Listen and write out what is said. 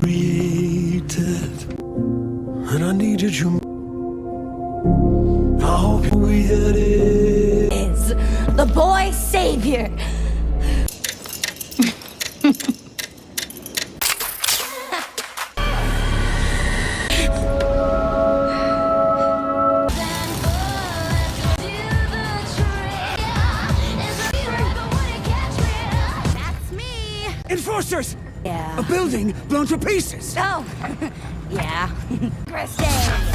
created, and I needed you. I hope we had it. Is the boy savior. That's me. Enforcers! Yeah. A building blown to pieces! Oh, yeah. Christine.